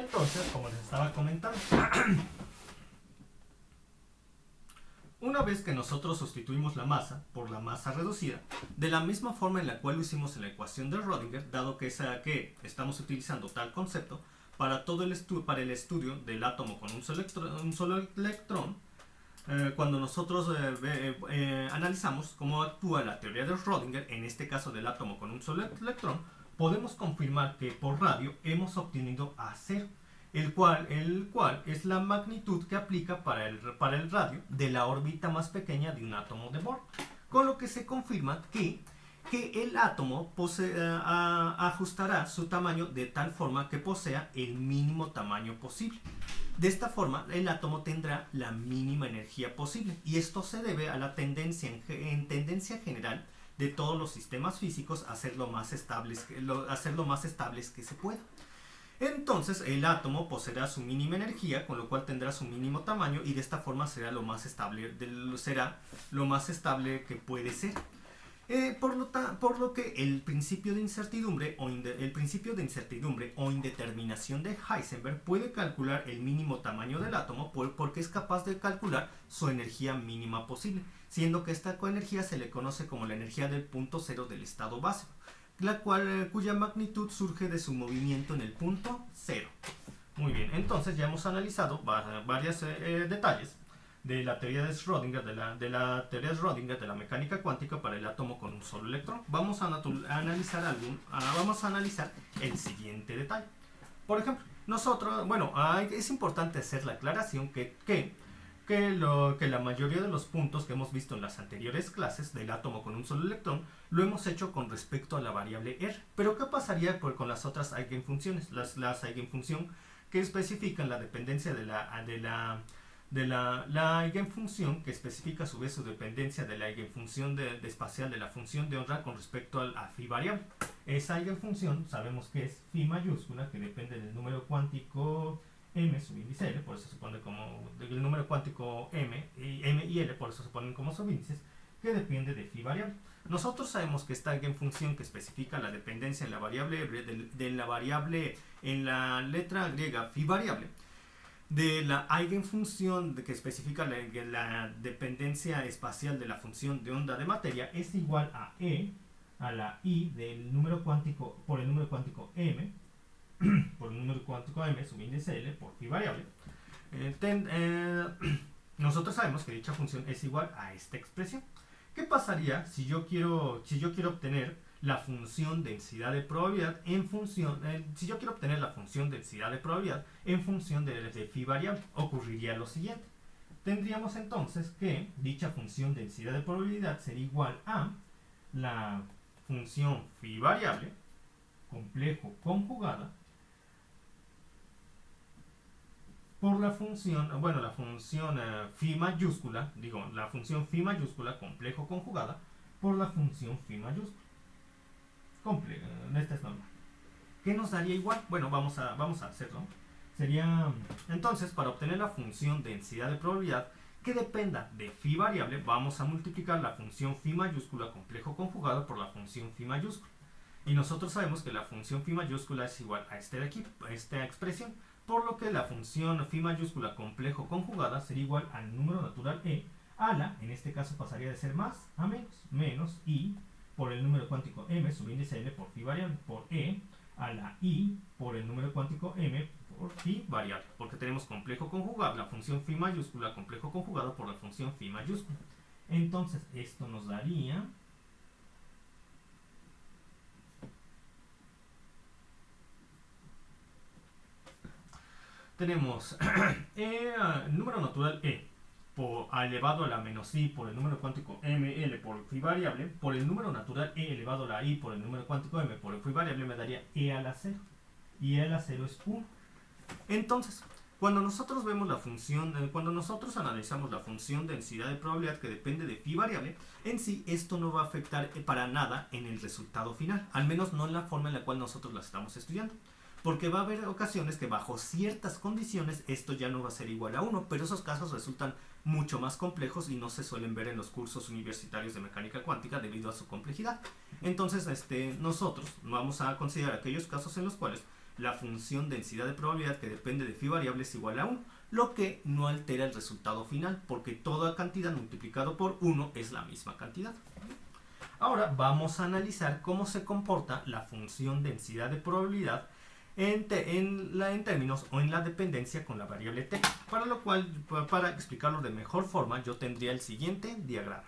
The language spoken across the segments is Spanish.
Entonces, como les estaba comentando, una vez que nosotros sustituimos la masa por la masa reducida, de la misma forma en la cual lo hicimos en la ecuación de Rödinger, dado que estamos utilizando tal concepto para para el estudio del átomo con un solo electrón, cuando nosotros analizamos cómo actúa la teoría de Rödinger, en este caso del átomo con un solo electrón, podemos confirmar que por radio hemos obtenido A0, el cual es la magnitud que aplica para el radio de la órbita más pequeña de un átomo de Bohr, con lo que se confirma que el átomo ajustará su tamaño de tal forma que posea el mínimo tamaño posible. De esta forma, el átomo tendrá la mínima energía posible, y esto se debe a la tendencia general de todos los sistemas físicos a ser lo más estables que se pueda. Entonces, el átomo poseerá su mínima energía, con lo cual tendrá su mínimo tamaño, y de esta forma será lo más estable que puede ser. Por lo que el principio de incertidumbre o indeterminación de Heisenberg puede calcular el mínimo tamaño del átomo porque es capaz de calcular su energía mínima posible, siendo que esta energía se le conoce como la energía del punto cero del estado básico, cuya magnitud surge de su movimiento en el punto cero. Muy bien, entonces ya hemos analizado varios detalles de la teoría de Schrödinger, de la teoría de Schrödinger de la mecánica cuántica para el átomo con un solo electrón. Vamos a analizar el siguiente detalle. Por ejemplo, es importante hacer la aclaración que la mayoría de los puntos que hemos visto en las anteriores clases del átomo con un solo electrón lo hemos hecho con respecto a la variable R. Pero ¿qué pasaría con las otras eigenfunciones? Las eigenfunción que especifican la dependencia de la eigenfunción, que especifica a su vez su dependencia de la eigenfunción espacial de la función de honra con respecto a phi variable. Esa eigenfunción sabemos que es phi mayúscula, que depende del número cuántico m subíndice L, por eso se pone como del número cuántico m y L, por eso se ponen como subíndices, que depende de phi variable. Nosotros sabemos que esta eigenfunción que especifica la dependencia en la variable en la letra griega phi variable, de la eigenfunción que especifica la dependencia espacial de la función de onda de materia, es igual a E a la I del número cuántico por el número cuántico m subíndice L por phi variable. Nosotros sabemos que dicha función es igual a esta expresión. ¿Qué pasaría si yo quiero obtener la función densidad de probabilidad en función de phi variable? Ocurriría lo siguiente. Tendríamos entonces que dicha función densidad de probabilidad sería igual a la función phi variable complejo conjugada por la función phi mayúscula, complejo conjugada por la función phi mayúscula. Esta es normal. ¿Qué nos daría igual? Bueno, vamos a hacerlo. Sería, entonces, para obtener la función densidad de probabilidad que dependa de phi variable, vamos a multiplicar la función phi mayúscula complejo conjugado por la función phi mayúscula. Y nosotros sabemos que la función phi mayúscula es igual a esta expresión, por lo que la función phi mayúscula complejo conjugada sería igual al número natural e a la, en este caso pasaría de ser más a menos i por el número cuántico m subíndice L por phi variable por e a la i por el número cuántico m por phi variable, porque tenemos complejo conjugado, la función phi mayúscula complejo conjugado por la función phi mayúscula. Entonces esto nos daría tenemos el número natural e elevado a la menos i por el número cuántico ml por phi variable, por el número natural e elevado a la i por el número cuántico m por el phi variable me daría e a la 0. Y e a la 0 es 1. Entonces, cuando nosotros analizamos la función densidad de probabilidad que depende de phi variable, en sí esto no va a afectar para nada en el resultado final, al menos no en la forma en la cual nosotros la estamos estudiando. Porque va a haber ocasiones que bajo ciertas condiciones esto ya no va a ser igual a 1, pero esos casos resultan mucho más complejos y no se suelen ver en los cursos universitarios de mecánica cuántica debido a su complejidad. Entonces nosotros vamos a considerar aquellos casos en los cuales la función densidad de probabilidad que depende de phi variable es igual a 1, lo que no altera el resultado final, porque toda cantidad multiplicado por 1 es la misma cantidad. Ahora vamos a analizar cómo se comporta la función densidad de probabilidad en términos o en la dependencia con la variable t, para lo cual, para explicarlo de mejor forma, yo tendría el siguiente diagrama.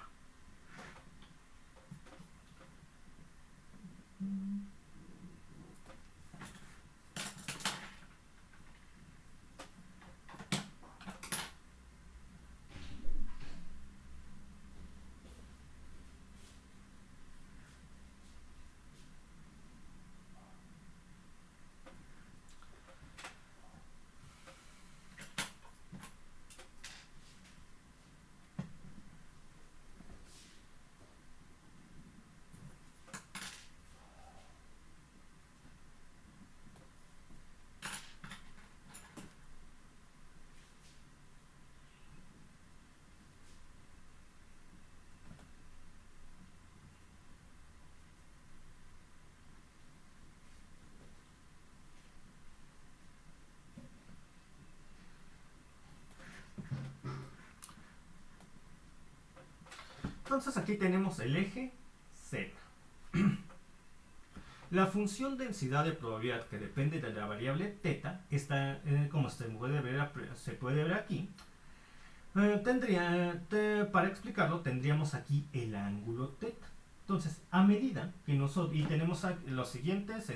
Entonces aquí tenemos el eje Z. La función densidad de probabilidad que depende de la variable θ está, como se puede ver aquí. Para explicarlo tendríamos aquí el ángulo θ. Entonces, a medida que nosotros, y tenemos los siguientes,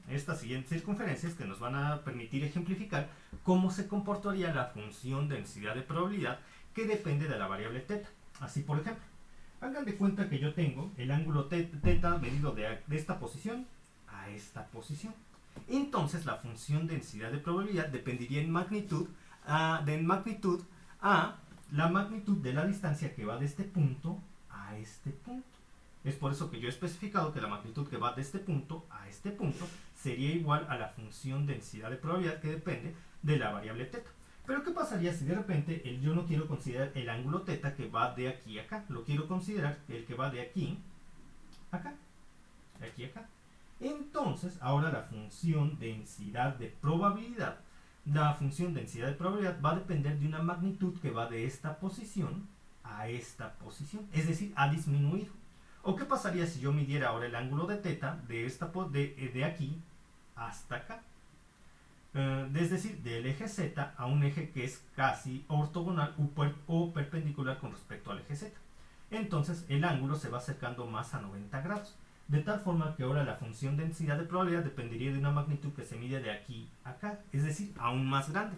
estas siguientes circunferencias que nos van a permitir ejemplificar cómo se comportaría la función densidad de probabilidad que depende de la variable θ. Así, por ejemplo, hagan de cuenta que yo tengo el ángulo θ medido de esta posición a esta posición. Entonces, la función densidad de probabilidad dependería en magnitud a la magnitud de la distancia que va de este punto a este punto. Es por eso que yo he especificado que la magnitud que va de este punto a este punto sería igual a la función densidad de probabilidad que depende de la variable θ. Pero ¿qué pasaría si de repente yo no quiero considerar el ángulo θ que va de aquí a acá? Lo quiero considerar el que va de aquí a acá. De aquí a acá. Entonces, ahora la función densidad de probabilidad va a depender de una magnitud que va de esta posición a esta posición. Es decir, ha disminuido. ¿O qué pasaría si yo midiera ahora el ángulo de θ de aquí hasta acá? Es decir, del eje Z a un eje que es casi ortogonal o perpendicular con respecto al eje Z. Entonces el ángulo se va acercando más a 90 grados. De tal forma que ahora la función densidad de probabilidad dependería de una magnitud que se mide de aquí a acá, es decir, aún más grande.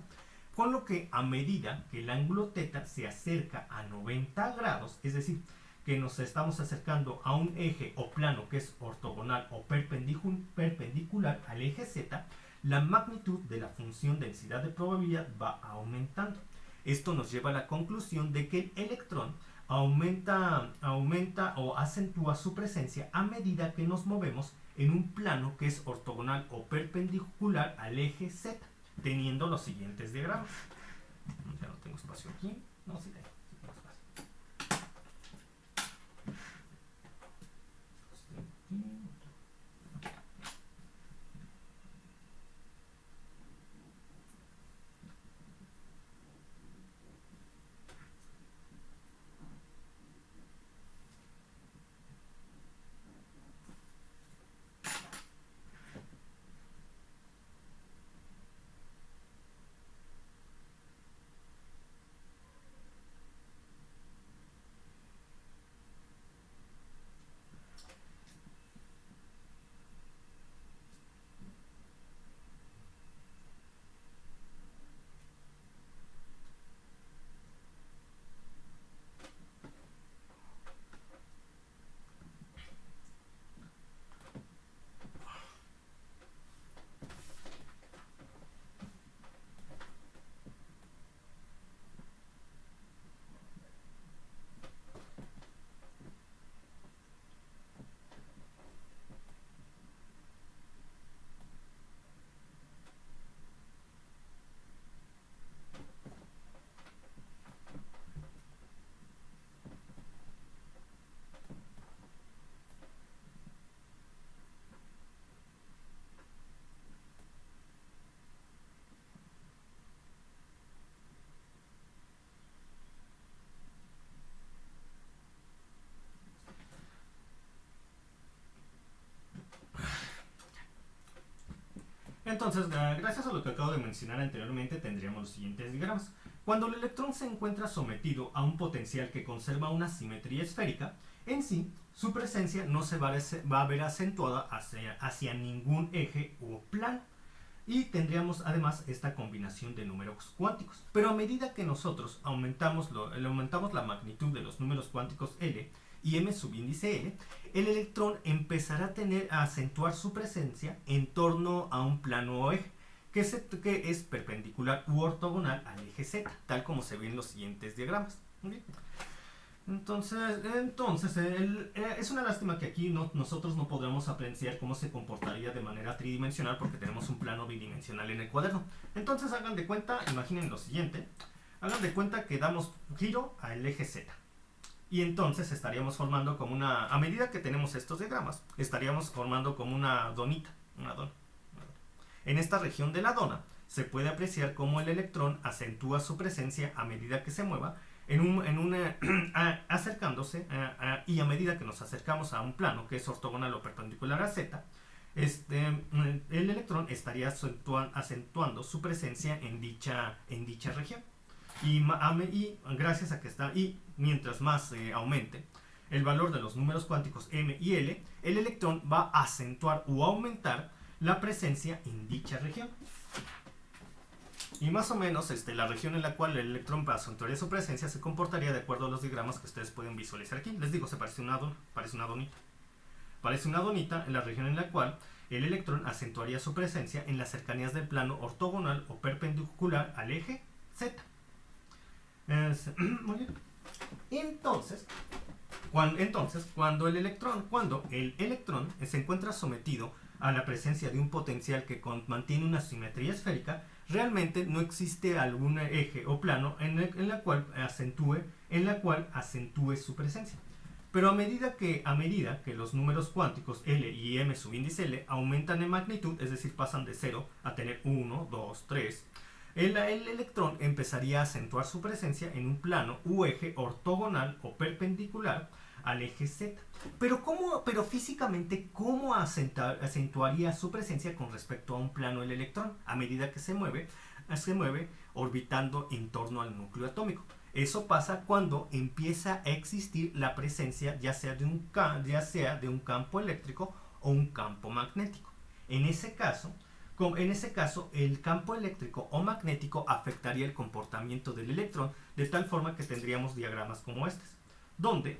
Con lo que a medida que el ángulo θ se acerca a 90 grados, es decir, que nos estamos acercando a un eje o plano que es ortogonal o perpendicular al eje Z, la magnitud de la función densidad de probabilidad va aumentando. Esto nos lleva a la conclusión de que el electrón aumenta o acentúa su presencia a medida que nos movemos en un plano que es ortogonal o perpendicular al eje Z, teniendo los siguientes diagramas. Ya no tengo espacio aquí. No, sí tengo. Entonces, gracias a lo que acabo de mencionar anteriormente, tendríamos los siguientes diagramas. Cuando el electrón se encuentra sometido a un potencial que conserva una simetría esférica, en sí, su presencia no se va a ver acentuada hacia ningún eje o plano. Y tendríamos además esta combinación de números cuánticos. Pero a medida que nosotros aumentamos la magnitud de los números cuánticos L y M subíndice L, el electrón empezará a acentuar su presencia en torno a un plano o eje, que es perpendicular u ortogonal al eje Z, tal como se ve en los siguientes diagramas. ¿Okay? Entonces es una lástima que aquí nosotros no podamos apreciar cómo se comportaría de manera tridimensional porque tenemos un plano bidimensional en el cuaderno. Entonces hagan de cuenta, imaginen lo siguiente, hagan de cuenta que damos giro al eje Z. Y entonces estaríamos formando como a medida que tenemos estos diagramas, estaríamos formando como una donita, una dona. En esta región de la dona se puede apreciar cómo el electrón acentúa su presencia a medida que se mueva, acercándose y a medida que nos acercamos a un plano que es ortogonal o perpendicular a Z, el electrón estaría acentuando su presencia en dicha región. Y gracias a que mientras más aumente el valor de los números cuánticos M y L, el electrón va a acentuar o aumentar la presencia en dicha región. Y más o menos la región en la cual el electrón acentuaría su presencia se comportaría de acuerdo a los diagramas que ustedes pueden visualizar aquí. Les digo, se parece una donita. Parece una donita en la región en la cual el electrón acentuaría su presencia en las cercanías del plano ortogonal o perpendicular al eje Z. Muy bien. Entonces, cuando el electrón se encuentra sometido a la presencia de un potencial que mantiene una simetría esférica, realmente no existe algún eje o plano en la cual acentúe su presencia. Pero a medida que los números cuánticos L y M subíndice L aumentan en magnitud, es decir, pasan de 0 a tener 1, 2, 3, el electrón empezaría a acentuar su presencia en un plano u eje ortogonal o perpendicular al eje Z. Pero físicamente, ¿cómo acentuaría su presencia con respecto a un plano el electrón a medida que se mueve orbitando en torno al núcleo atómico? Eso pasa cuando empieza a existir la presencia ya sea de un campo eléctrico o un campo magnético. En ese caso, el campo eléctrico o magnético afectaría el comportamiento del electrón de tal forma que tendríamos diagramas como estos, donde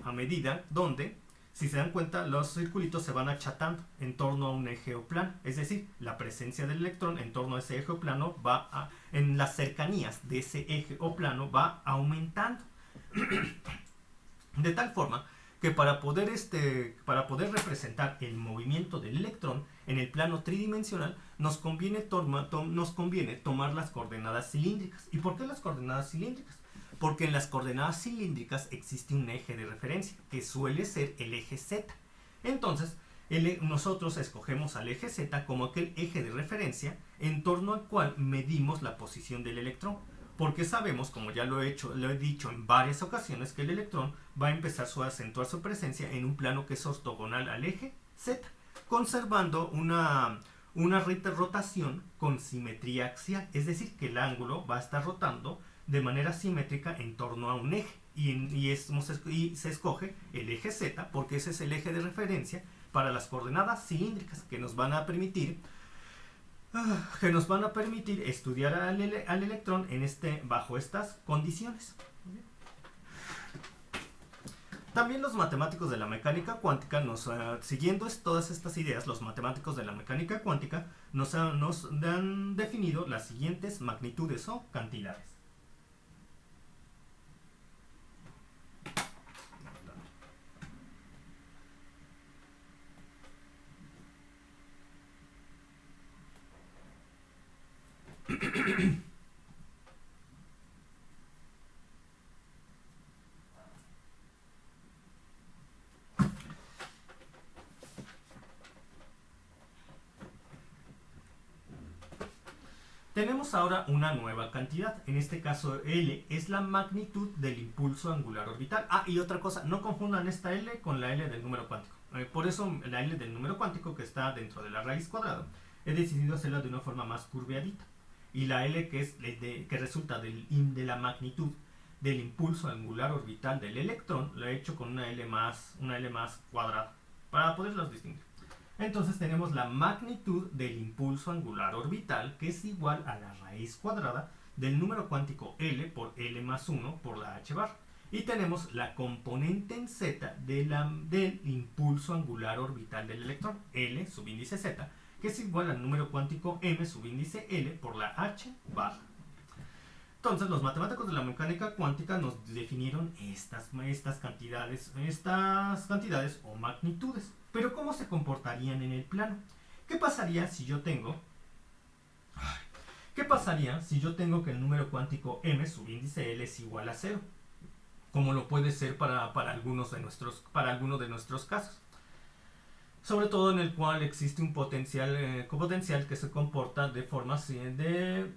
si se dan cuenta, los circulitos se van achatando en torno a un eje o plano. Es decir, la presencia del electrón en torno a ese eje o plano en las cercanías de ese eje o plano va aumentando. De tal forma que para poder representar el movimiento del electrón en el plano tridimensional nos conviene tomar las coordenadas cilíndricas. ¿Y por qué las coordenadas cilíndricas? Porque en las coordenadas cilíndricas existe un eje de referencia, que suele ser el eje Z. Entonces, nosotros escogemos al eje Z como aquel eje de referencia en torno al cual medimos la posición del electrón. Porque sabemos, como ya lo he dicho en varias ocasiones, que el electrón va a empezar a acentuar su presencia en un plano que es ortogonal al eje Z, conservando una rotación con simetría axial. Es decir, que el ángulo va a estar rotando de manera simétrica en torno a un eje y se escoge el eje Z porque ese es el eje de referencia para las coordenadas cilíndricas que nos van a permitir estudiar al electrón bajo estas condiciones. También los matemáticos de la mecánica cuántica, siguiendo todas estas ideas, los matemáticos de la mecánica cuántica nos han definido las siguientes magnitudes o cantidades. Tenemos ahora una nueva cantidad, en este caso L es la magnitud del impulso angular orbital. Y otra cosa, no confundan esta L con la L del número cuántico. Por eso la L del número cuántico que está dentro de la raíz cuadrada he decidido hacerla de una forma más curveadita. Y la L que resulta de la magnitud del impulso angular orbital del electrón, lo he hecho con una L más cuadrada, para poderlos distinguir. Entonces tenemos la magnitud del impulso angular orbital, que es igual a la raíz cuadrada del número cuántico L por L más 1 por la h bar. Y tenemos la componente en z del impulso angular orbital del electrón, L subíndice z, que es igual al número cuántico m subíndice L por la h bar. Entonces los matemáticos de la mecánica cuántica nos definieron estas cantidades o magnitudes. Pero ¿cómo se comportarían en el plano? ¿Qué pasaría si yo tengo que el número cuántico m subíndice L es igual a 0? Como lo puede ser para algunos de nuestros casos. Sobre todo en el cual existe un potencial que se comporta de forma sobre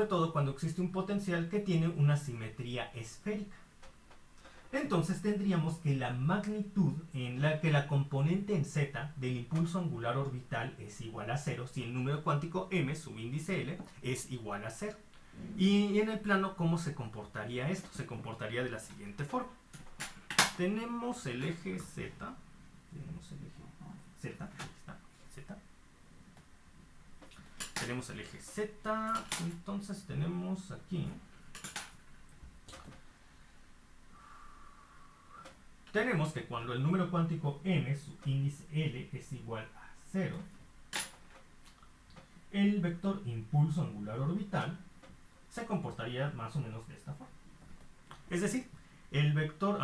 todo cuando existe un potencial que tiene una simetría esférica. Entonces tendríamos que la magnitud en la que la componente en z del impulso angular orbital es igual a 0 si el número cuántico m subíndice L es igual a 0. Y en el plano, ¿cómo se comportaría esto? Se comportaría de la siguiente forma. Tenemos el eje z. Tenemos el eje z. Entonces tenemos aquí. Tenemos que cuando el número cuántico m subíndice L es igual a 0, el vector impulso angular orbital se comportaría más o menos de esta forma. Es decir, el vector...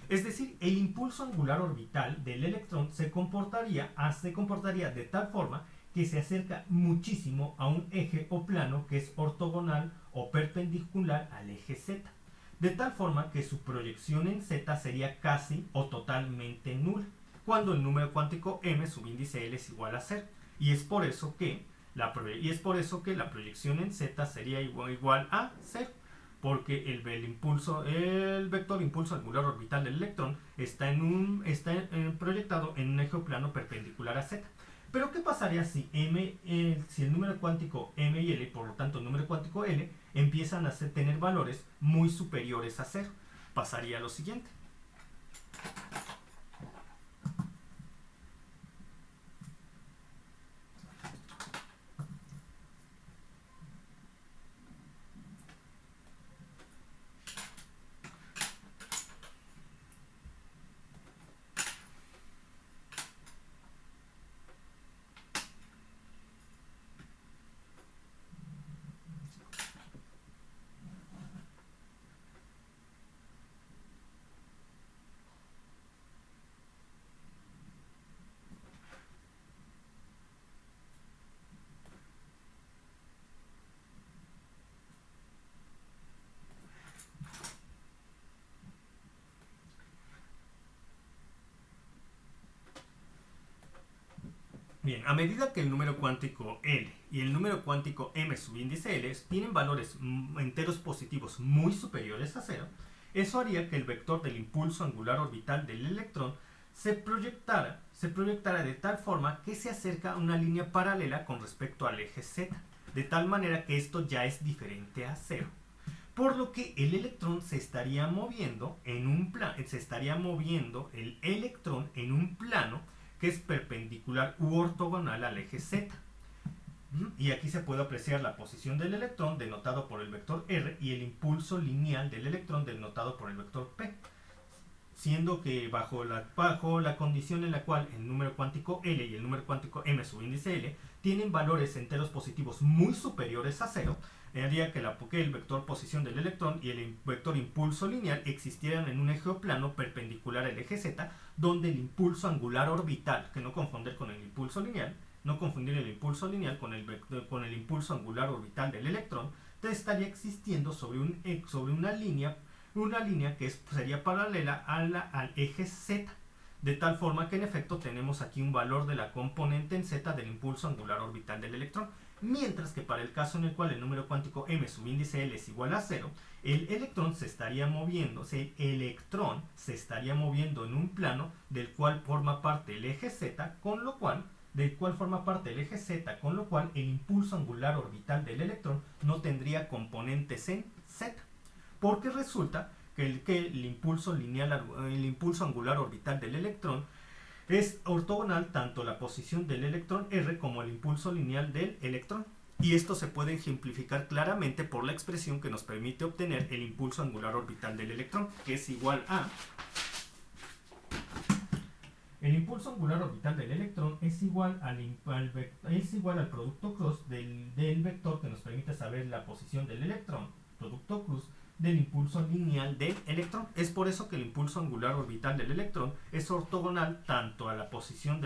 Es decir, el impulso angular orbital del electrón se comportaría de tal forma que se acerca muchísimo a un eje o plano que es ortogonal o perpendicular al eje z, de tal forma que su proyección en z sería casi o totalmente nula, cuando el número cuántico m subíndice L es igual a 0. Y es por eso que la proyección en z sería igual a 0, porque el vector impulso angular orbital del electrón está proyectado en un eje o plano perpendicular a z. Pero ¿qué pasaría si el número cuántico m y L, por lo tanto el número cuántico L, empiezan a tener valores muy superiores a 0? Pasaría lo siguiente. Bien, a medida que el número cuántico L y el número cuántico m subíndice L tienen valores enteros positivos muy superiores a 0, eso haría que el vector del impulso angular orbital del electrón se proyectara de tal forma que se acerca a una línea paralela con respecto al eje z, de tal manera que esto ya es diferente a 0. Por lo que el electrón el electrón en un plano que es perpendicular u ortogonal al eje z. Y aquí se puede apreciar la posición del electrón denotado por el vector r y el impulso lineal del electrón denotado por el vector p, siendo que bajo la condición en la cual el número cuántico L y el número cuántico m subíndice L tienen valores enteros positivos muy superiores a 0, haría que el vector posición del electrón y el vector impulso lineal existieran en un eje o plano perpendicular al eje z, donde el impulso angular orbital, que no confundir con el impulso lineal, con el impulso angular orbital del electrón, estaría existiendo sobre una línea que sería paralela al eje z, de tal forma que en efecto tenemos aquí un valor de la componente en z del impulso angular orbital del electrón. Mientras que para el caso en el cual el número cuántico m subíndice L es igual a 0, el electrón se estaría moviendo, en un plano del cual forma parte el eje Z, con lo cual el impulso angular orbital del electrón no tendría componentes en Z, porque resulta que el impulso angular orbital del electrón es ortogonal tanto a la posición del electrón R como al impulso lineal del electrón. Y esto se puede ejemplificar claramente por la expresión que nos permite obtener el impulso angular orbital del electrón, que es igual a... El impulso angular orbital del electrón es igual al producto cruz del vector que nos permite saber la posición del electrón, producto cruz del impulso lineal del electrón. Es por eso que el impulso angular orbital del electrón es ortogonal tanto a la posición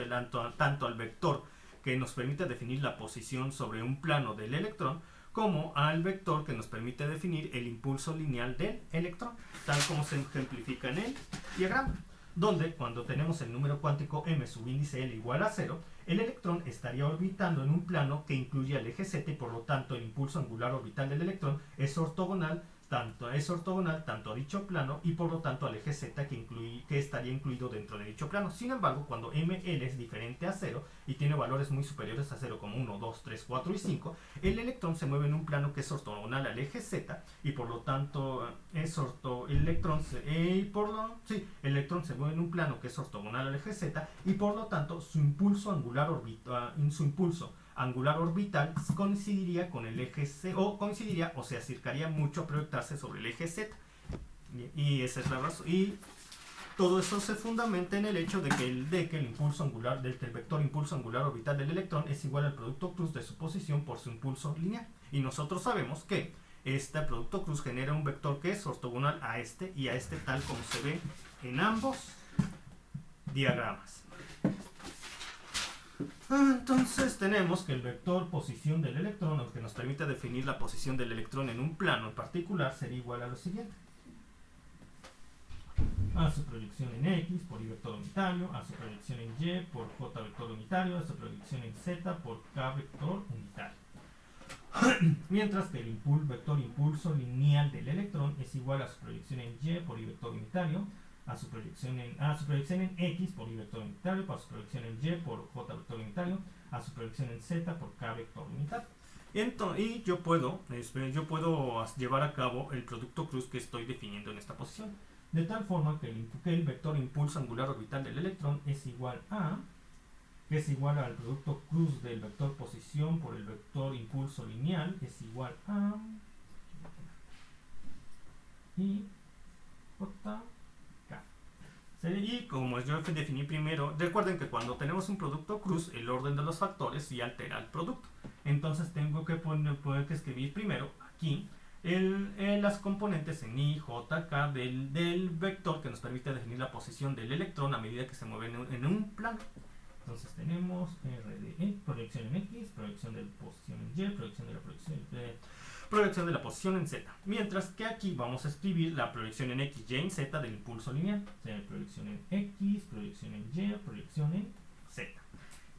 tanto al vector que nos permite definir la posición sobre un plano del electrón, como al vector que nos permite definir el impulso lineal del electrón, tal como se ejemplifica en el diagrama, donde cuando tenemos el número cuántico m subíndice L igual a 0, el electrón estaría orbitando en un plano que incluye al eje Z y por lo tanto el impulso angular orbital del electrón es ortogonal tanto a dicho plano y por lo tanto al eje Z que estaría incluido dentro de dicho plano. Sin embargo, cuando ML es diferente a 0 y tiene valores muy superiores a 0 como 1, 2, 3, 4 y 5, el electrón se mueve en un plano que es ortogonal al eje Z y por lo tanto el electrón se mueve en un plano que es ortogonal al eje Z y por lo tanto su impulso angular orbital coincidiría con el eje C, o se acercaría mucho a proyectarse sobre el eje Z. Y esa es la razón. Y todo eso se fundamenta en el hecho de que el vector impulso angular orbital del electrón es igual al producto cruz de su posición por su impulso lineal. Y nosotros sabemos que este producto cruz genera un vector que es ortogonal a este y a este, tal como se ve en ambos diagramas. Entonces tenemos que el vector posición del electrón, aunque nos permite definir la posición del electrón en un plano en particular, sería igual a lo siguiente: a su proyección en X por Y vector unitario, a su proyección en Y por J vector unitario, a su proyección en Z por K vector unitario. Mientras que el vector impulso lineal del electrón es igual a su proyección en Y por Y vector unitario, a su proyección en X por Y vector unitario, a su proyección en Y por J vector unitario, a su proyección en Z por K vector unitario. Y yo puedo llevar a cabo el producto cruz que estoy definiendo en esta posición, de tal forma que el vector impulso angular orbital del electrón es igual al producto cruz del vector posición por el vector impulso lineal, es igual a y J. Y como yo definí primero, recuerden que cuando tenemos un producto cruz, el orden de los factores sí altera el producto. Entonces tengo que poder escribir primero aquí las componentes en I, J, K del vector que nos permite definir la posición del electrón a medida que se mueve en un plano. Entonces tenemos R de E, proyección en X, proyección de la posición en Y, proyección de la posición en Z. Mientras que aquí vamos a escribir la proyección en X, Y en Z del impulso lineal. O sea, proyección en X, proyección en Y, proyección en Z.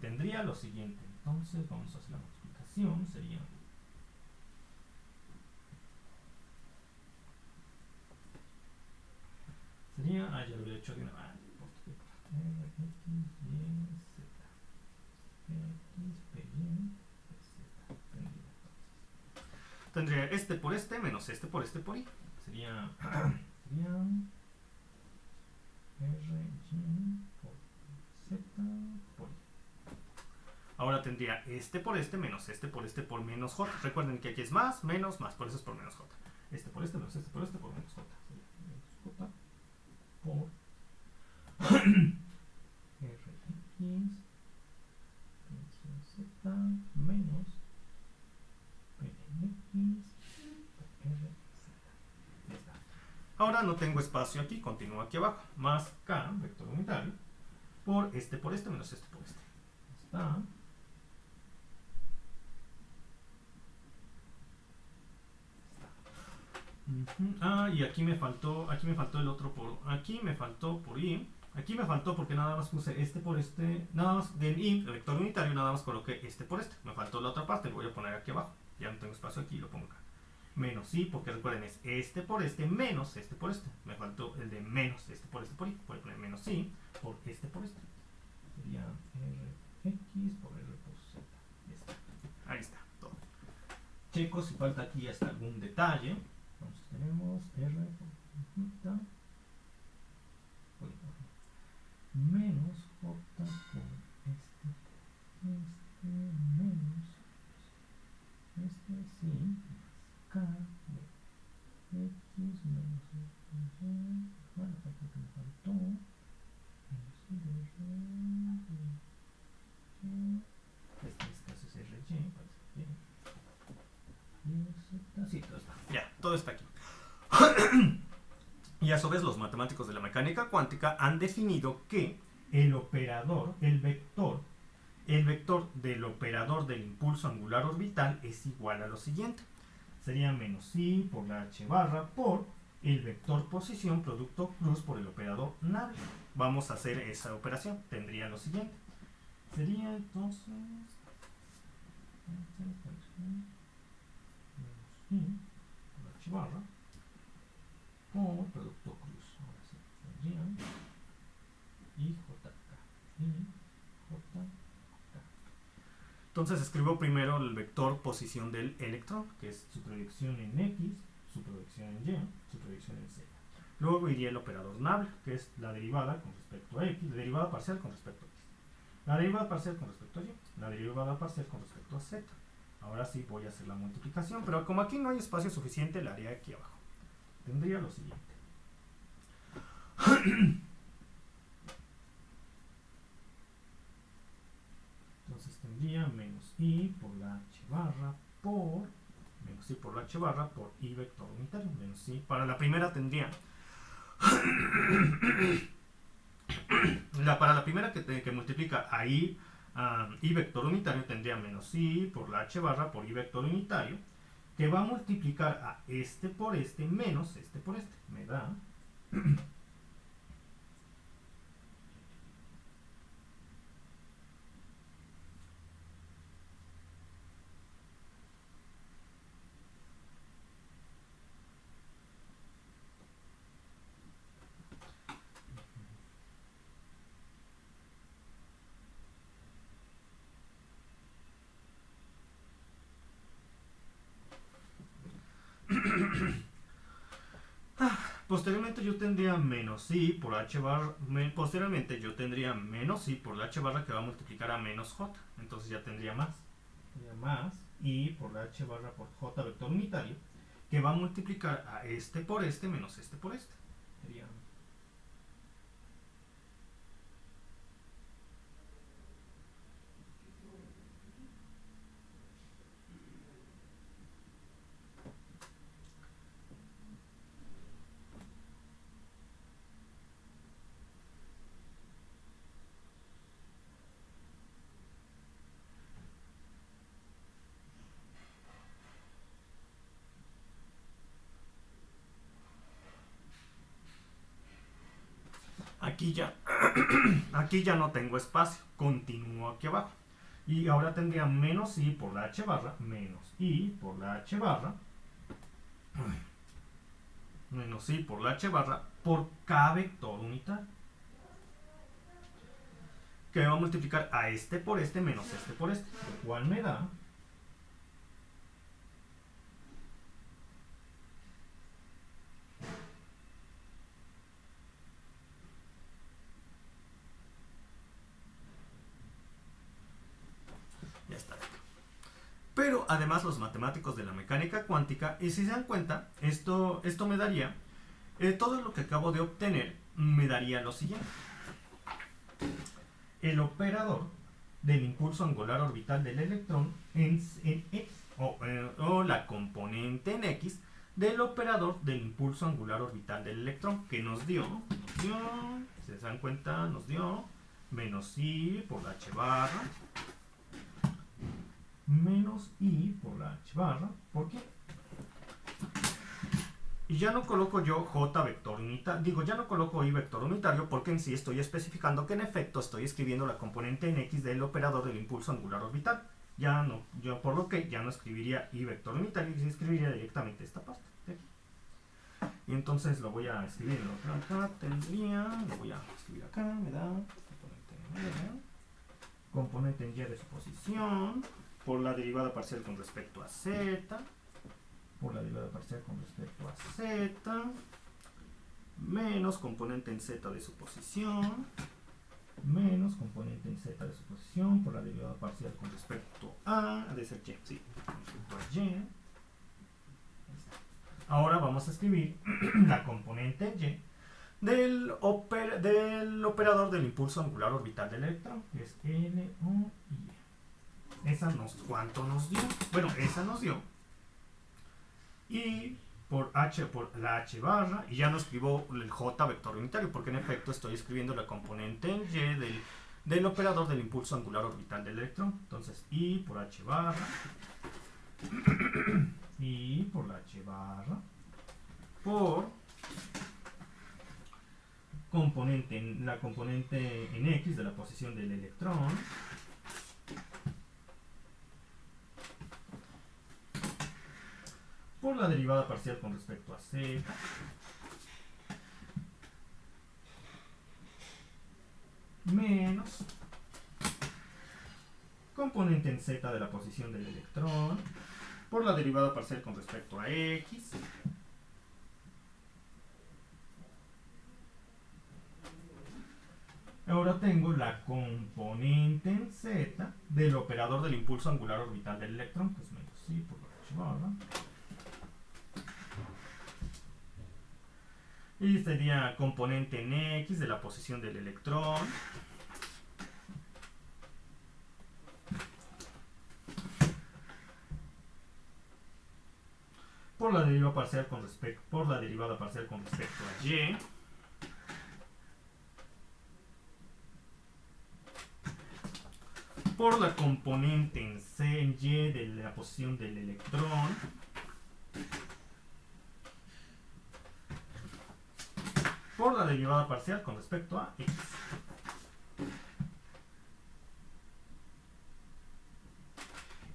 Tendría lo siguiente. Entonces vamos a hacer la multiplicación. Ya lo había hecho de una manera. X, Y, Z. X, Y, Z. Tendría este por este menos este por este por Y. Sería R, Y por Z por Y. Ahora tendría este por este menos este por este por menos J. Recuerden que aquí es más, menos, más, por eso es por menos J. Este por este menos este por este por menos J. Menos J por RX Z menos PNX por RZ. Ahora no tengo espacio aquí, continúo aquí abajo. Más K, vector unitario, por este menos este por este. Está. Y aquí me faltó el otro aquí me faltó por Y, Aquí me faltó porque nada más puse este por este, nada más del int, el vector unitario, nada más coloqué este por este. Me faltó la otra parte, lo voy a poner aquí abajo. Ya no tengo espacio aquí, lo pongo acá. Menos i, porque recuerden, es este por este menos este por este. Me faltó el de menos este por este por i. Voy a poner menos i por este por este. Sería rx por r por z. Ya está. Ahí está, todo. Checo si falta aquí hasta algún detalle. Entonces tenemos r por z menos j por este menos este sí más k de x menos la parte que me faltó menos i de r este caso es ry parece bien y z sí, todo está ya, todo está aquí. Y a su vez los matemáticos de la mecánica cuántica han definido que el operador, el vector del operador del impulso angular orbital es igual a lo siguiente. Sería menos i por la h barra por el vector posición producto cruz por el operador nave. Vamos a hacer esa operación. Tendría lo siguiente. Sería entonces menos i por la h barra por producto cruz. Ahora sí, tendrían IJK. Entonces escribo primero el vector posición del electrón, que es su proyección en X, su proyección en Y, su proyección en Z. Luego iría el operador nabla, que es la derivada con respecto a X, la derivada parcial con respecto a X, la derivada parcial con respecto a Y, la derivada parcial con respecto a Z. Ahora sí voy a hacer la multiplicación, pero como aquí no hay espacio suficiente, la haré aquí abajo. Tendría lo siguiente. Entonces tendría menos i por la h barra por menos i por la h barra por i vector unitario. Menos i. Para la primera tendría para la primera que multiplica a i vector unitario tendría menos i por la h barra por i vector unitario, que va a multiplicar a este por este menos este por este. Me da posteriormente yo tendría menos i por h barra, posteriormente yo tendría menos i por la h barra que va a multiplicar a menos j, entonces ya tendría más i por la h barra por j vector unitario, que va a multiplicar a este por este menos este por este. Sería aquí ya no tengo espacio, continúo aquí abajo. Y ahora tendría menos i por la h barra, menos i por la h barra, menos i por la h barra por k vector unitario, que va a multiplicar a este por este menos este por este, lo cual me da ya está. Pero además los matemáticos de la mecánica cuántica, y si se dan cuenta, esto me daría, todo lo que acabo de obtener me daría lo siguiente. El operador del impulso angular orbital del electrón en X, o la componente en X del operador del impulso angular orbital del electrón, que nos dio, si se dan cuenta, nos dio menos i por la h barra menos i por la h barra. ¿Por qué? Y ya no coloco yo J vector unitario, ya no coloco I vector unitario porque en sí estoy especificando que en efecto estoy escribiendo la componente en X del operador del impulso angular orbital. Ya no, yo por lo que ya no escribiría I vector unitario, y escribiría directamente esta parte de aquí. Y entonces lo voy a escribir acá, lo voy a escribir acá, me da componente en Y de su posición, por la derivada parcial con respecto a Z, por la derivada parcial con respecto a Z, menos componente en Z de su posición, menos componente en Z de su posición, por la derivada parcial con respecto a, de ser Y, sí, con respecto a Y. Ahora vamos a escribir la componente Y del operador del impulso angular orbital del electrón, que es L, O y Y. Esa ¿cuánto nos dio? Bueno, esa nos dio y por la H barra, y ya no escribo el J vector unitario, porque en efecto estoy escribiendo la componente en Y del operador del impulso angular orbital del electrón. Entonces, I por H barra, I por la H barra, por la componente en X de la posición del electrón, por la derivada parcial con respecto a Z, menos componente en Z de la posición del electrón, por la derivada parcial con respecto a X, ahora tengo la componente en Z del operador del impulso angular orbital del electrón, pues menos I por la H barra. Y sería componente en X de la posición del electrón, por la derivada parcial con respecto a Y, por la componente en Y de la posición del electrón, por la derivada parcial con respecto a X.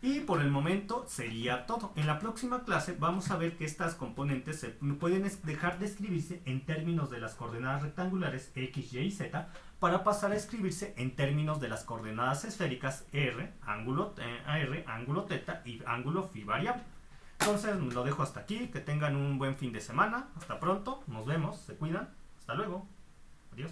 Y por el momento sería todo. En la próxima clase vamos a ver que estas componentes se pueden dejar de escribirse en términos de las coordenadas rectangulares X, Y y Z para pasar a escribirse en términos de las coordenadas esféricas R, ángulo θ y ángulo phi variable. Entonces lo dejo hasta aquí. Que tengan un buen fin de semana. Hasta pronto. Nos vemos. Se cuidan. Hasta luego. Adiós.